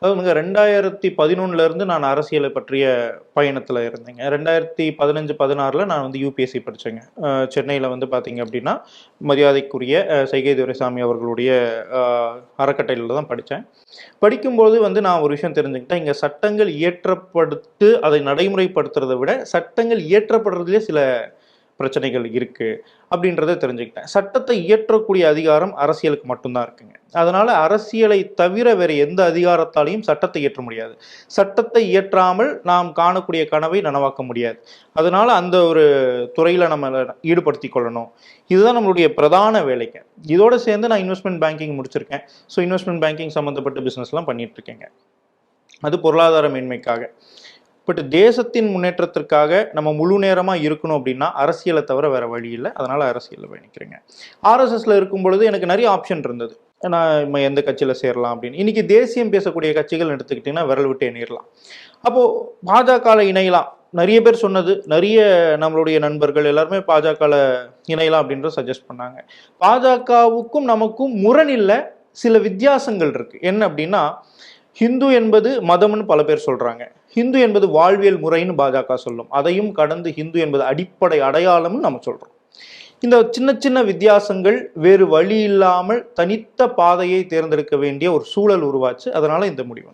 அதாவது 2011 இருந்து நான் அரசியலை பற்றிய பயணத்தில் இருந்தேங்க. 2015-16 நான் யூபிஎஸ்சி படித்தேங்க. சென்னையில் பார்த்தீங்க அப்படின்னா மரியாதைக்குரிய சைகை துரைசாமி அவர்களுடைய அறக்கட்டளையில் தான் படித்தேன். படிக்கும்போது நான் ஒரு விஷயம் தெரிஞ்சுக்கிட்டேன். இங்கே சட்டங்கள் இயற்றப்படுத்து அதை நடைமுறைப்படுத்துறதை விட சட்டங்கள் இயற்றப்படுறதுலேயே சில பிரச்சனைகள் இருக்கு அப்படின்றத தெரிஞ்சுக்கிட்டேன். சட்டத்தை இயற்றக்கூடிய அதிகாரம் அரசியலுக்கு மட்டும்தான் இருக்குங்க. அதனால அரசியலை தவிர வேற எந்த அதிகாரத்தாலையும் சட்டத்தை இயற்ற முடியாது. சட்டத்தை இயற்றாமல் நாம் காணக்கூடிய கனவை நனவாக்க முடியாது. அதனால அந்த ஒரு துறையில நம்ம ஈடுபடுத்தி கொள்ளணும். இதுதான் நம்மளுடைய பிரதான வேலைங்க. இதோட சேர்ந்து நான் இன்வெஸ்ட்மெண்ட் பேங்கிங் முடிச்சிருக்கேன். ஸோ இன்வெஸ்ட்மெண்ட் பேங்கிங் சம்மந்தப்பட்ட பிஸ்னஸ்லாம் பண்ணிட்டு இருக்கேங்க. அது பொருளாதார மேன்மைக்காக. பட் தேசத்தின் முன்னேற்றத்திற்காக நம்ம முழு நேரமாக இருக்கணும் அப்படின்னா அரசியலை தவிர வேற வழி இல்லை. அதனால அரசியலில் பயணிக்கிறேங்க. ஆர்எஸ்எஸ்ல இருக்கும் பொழுது எனக்கு நிறைய ஆப்ஷன் இருந்தது. நான் எந்த கட்சியில் சேரலாம் அப்படின்னு. இன்னைக்கு தேசியம் பேசக்கூடிய கட்சிகள் எடுத்துக்கிட்டிங்கன்னா விரல் விட்டு எண்ணிடலாம். அப்போது பாஜகவில் இணையலாம். நிறைய பேர் சொன்னது, நிறைய நம்மளுடைய நண்பர்கள் எல்லாருமே பாஜகவில் இணையலாம் அப்படின்றத சஜஸ்ட் பண்ணாங்க. பாஜகவுக்கும் நமக்கும் முரண் இல்லை, சில வித்தியாசங்கள் இருக்கு. என்ன அப்படின்னா, ஹிந்து என்பது மதம்னு பல பேர் சொல்றாங்க. ஹிந்து என்பது வாழ்வியல் முறைன்னு பாஜக சொல்லும். அதையும் கடந்து ஹிந்து என்பது அடிப்படை அடையாளம்னு நம்ம சொல்றோம். இந்த சின்ன சின்ன வித்தியாசங்கள் வேறு வழி இல்லாமல் தனித்த பாதையை தேர்ந்தெடுக்க வேண்டிய ஒரு சூழல் உருவாச்சு. அதனால இந்த முடிவு.